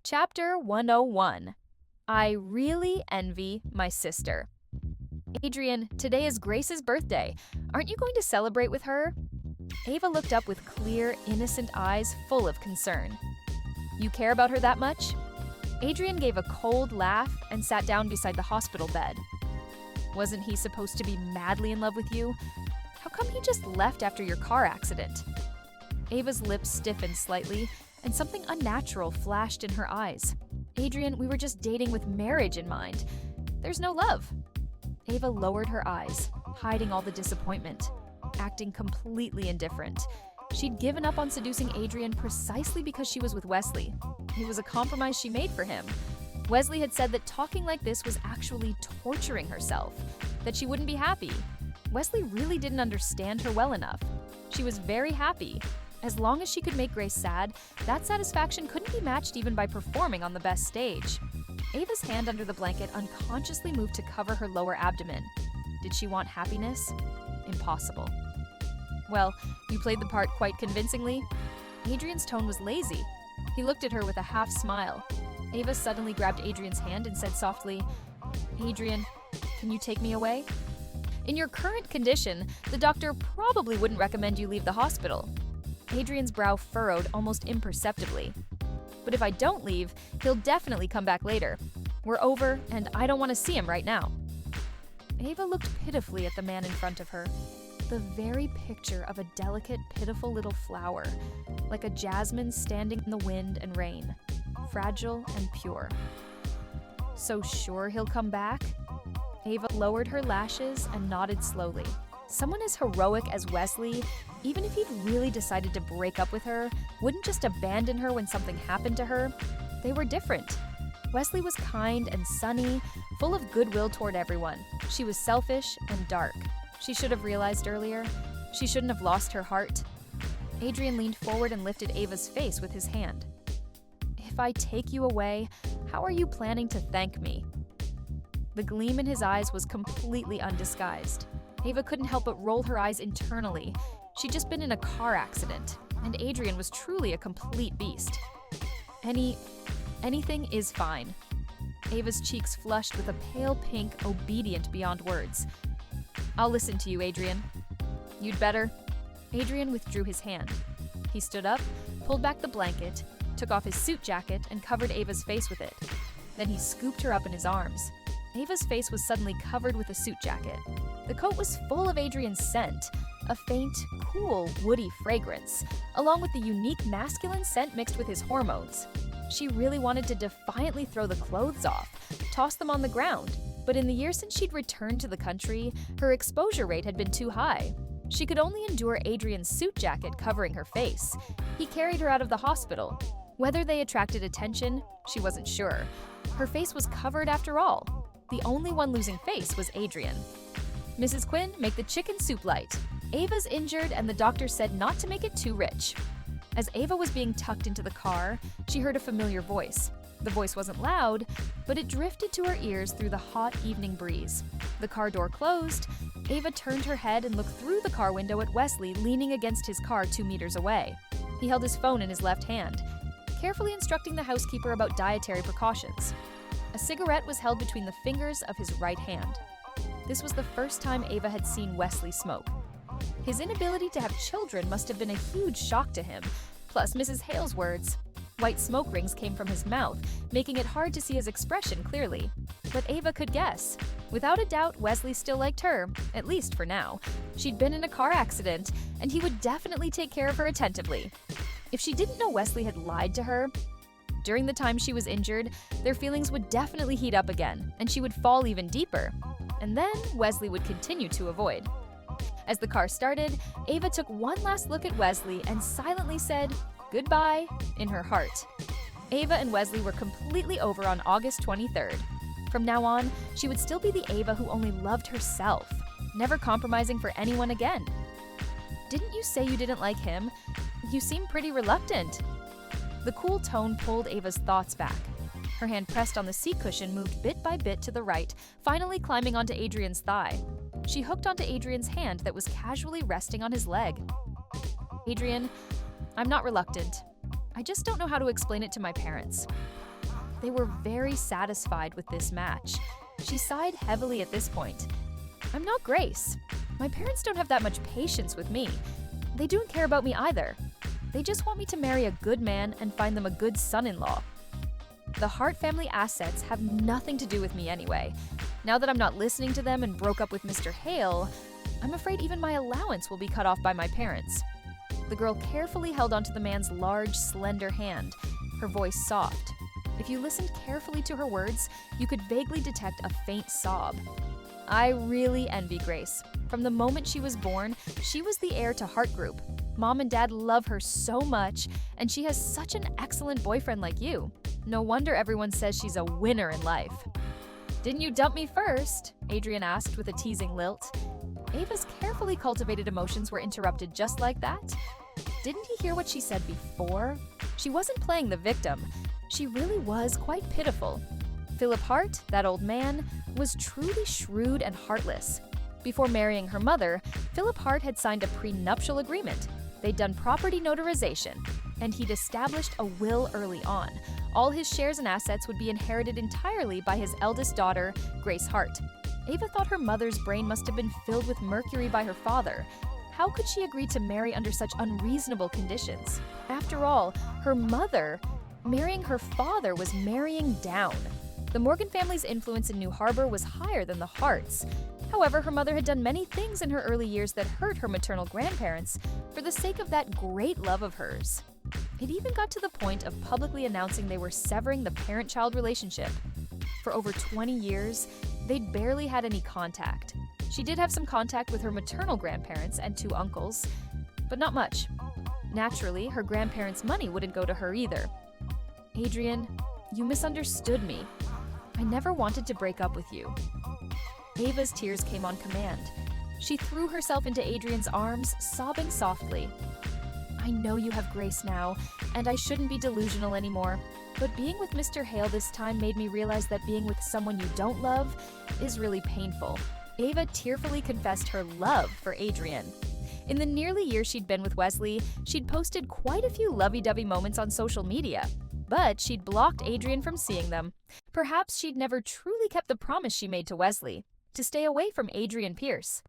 Chapter 101. I really envy my sister. Adrian, today is Grace's birthday. Aren't you going to celebrate with her? Ava looked up with clear, innocent eyes full of concern. You care about her that much? Adrian gave a cold laugh and sat down beside the hospital bed. Wasn't he supposed to be madly in love with you? How come he just left after your car accident? Ava's lips stiffened slightly, and something unnatural flashed in her eyes. Adrian, we were just dating with marriage in mind. There's no love. Ava lowered her eyes, hiding all the disappointment, acting completely indifferent. She'd given up on seducing Adrian precisely because she was with Wesley. It was a compromise she made for him. Wesley had said that talking like this was actually torturing herself, that she wouldn't be happy. Wesley really didn't understand her well enough. She was very happy. As long as she could make Grace sad, that satisfaction couldn't be matched even by performing on the best stage. Ava's hand under the blanket unconsciously moved to cover her lower abdomen. Did she want happiness? Impossible. Well, you played the part quite convincingly. Adrian's tone was lazy. He looked at her with a half smile. Ava suddenly grabbed Adrian's hand and said softly, Adrian, can you take me away? In your current condition, the doctor probably wouldn't recommend you leave the hospital. Adrian's brow furrowed almost imperceptibly. But if I don't leave, he'll definitely come back later. We're over, and I don't want to see him right now. Ava looked pitifully at the man in front of her. The very picture of a delicate, pitiful little flower, like a jasmine standing in the wind and rain, fragile and pure. So sure he'll come back? Ava lowered her lashes and nodded slowly. Someone as heroic as Wesley, even if he'd really decided to break up with her, wouldn't just abandon her when something happened to her. They were different. Wesley was kind and sunny, full of goodwill toward everyone. She was selfish and dark. She should have realized earlier. She shouldn't have lost her heart. Adrian leaned forward and lifted Ava's face with his hand. If I take you away, how are you planning to thank me? The gleam in his eyes was completely undisguised. Ava couldn't help but roll her eyes internally. She'd just been in a car accident, and Adrian was truly a complete beast. Anything is fine. Ava's cheeks flushed with a pale pink, obedient beyond words. I'll listen to you, Adrian. You'd better. Adrian withdrew his hand. He stood up, pulled back the blanket, took off his suit jacket, and covered Ava's face with it. Then he scooped her up in his arms. Ava's face was suddenly covered with a suit jacket. The coat was full of Adrian's scent, a faint, cool, woody fragrance, along with the unique masculine scent mixed with his hormones. She really wanted to defiantly throw the clothes off, toss them on the ground, but in the years since she'd returned to the country, her exposure rate had been too high. She could only endure Adrian's suit jacket covering her face. He carried her out of the hospital. Whether they attracted attention, she wasn't sure. Her face was covered after all. The only one losing face was Adrian. Mrs. Quinn, make the chicken soup light. Ava's injured and the doctor said not to make it too rich. As Ava was being tucked into the car, she heard a familiar voice. The voice wasn't loud, but it drifted to her ears through the hot evening breeze. The car door closed. Ava turned her head and looked through the car window at Wesley leaning against his car 2 meters away. He held his phone in his left hand, carefully instructing the housekeeper about dietary precautions. A cigarette was held between the fingers of his right hand. This was the first time Ava had seen Wesley smoke. His inability to have children must have been a huge shock to him, plus Mrs. Hale's words. White smoke rings came from his mouth, making it hard to see his expression clearly. But Ava could guess. Without a doubt, Wesley still liked her, at least for now. She'd been in a car accident, and he would definitely take care of her attentively. If she didn't know Wesley had lied to her, during the time she was injured, their feelings would definitely heat up again, and she would fall even deeper. And then Wesley would continue to avoid. As the car started, Ava took one last look at Wesley and silently said, goodbye, in her heart. Ava and Wesley were completely over on August 23rd. From now on, she would still be the Ava who only loved herself, never compromising for anyone again. Didn't you say you didn't like him? You seem pretty reluctant. The cool tone pulled Ava's thoughts back. Her hand pressed on the seat cushion moved bit by bit to the right, finally climbing onto Adrian's thigh. She hooked onto Adrian's hand that was casually resting on his leg. Adrian, I'm not reluctant. I just don't know how to explain it to my parents. They were very satisfied with this match. She sighed heavily at this point. I'm not Grace. My parents don't have that much patience with me. They don't care about me either. They just want me to marry a good man and find them a good son-in-law. The Hart family assets have nothing to do with me anyway. Now that I'm not listening to them and broke up with Mr. Hale, I'm afraid even my allowance will be cut off by my parents. The girl carefully held onto the man's large, slender hand, her voice soft. If you listened carefully to her words, you could vaguely detect a faint sob. I really envy Grace. From the moment she was born, she was the heir to Hart Group. Mom and Dad love her so much, and she has such an excellent boyfriend like you. No wonder everyone says she's a winner in life. Didn't you dump me first? Adrian asked with a teasing lilt. Ava's carefully cultivated emotions were interrupted just like that. Didn't he hear what she said before? She wasn't playing the victim. She really was quite pitiful. Philip Hart, that old man, was truly shrewd and heartless. Before marrying her mother, Philip Hart had signed a prenuptial agreement. They'd done property notarization, and he'd established a will early on. All his shares and assets would be inherited entirely by his eldest daughter, Grace Hart. Ava thought her mother's brain must have been filled with mercury by her father. How could she agree to marry under such unreasonable conditions? After all, her mother, marrying her father, was marrying down. The Morgan family's influence in New Harbor was higher than the Harts. However, her mother had done many things in her early years that hurt her maternal grandparents for the sake of that great love of hers. It even got to the point of publicly announcing they were severing the parent-child relationship. For over 20 years, they'd barely had any contact. She did have some contact with her maternal grandparents and 2 uncles, but not much. Naturally, her grandparents' money wouldn't go to her either. Adrian, you misunderstood me. I never wanted to break up with you. Ava's tears came on command. She threw herself into Adrian's arms, sobbing softly. I know you have Grace now, and I shouldn't be delusional anymore, but being with Mr. Hale this time made me realize that being with someone you don't love is really painful. Ava tearfully confessed her love for Adrian. In the nearly year she'd been with Wesley, she'd posted quite a few lovey-dovey moments on social media, but she'd blocked Adrian from seeing them. Perhaps she'd never truly kept the promise she made to Wesley, to stay away from Adrian Pierce.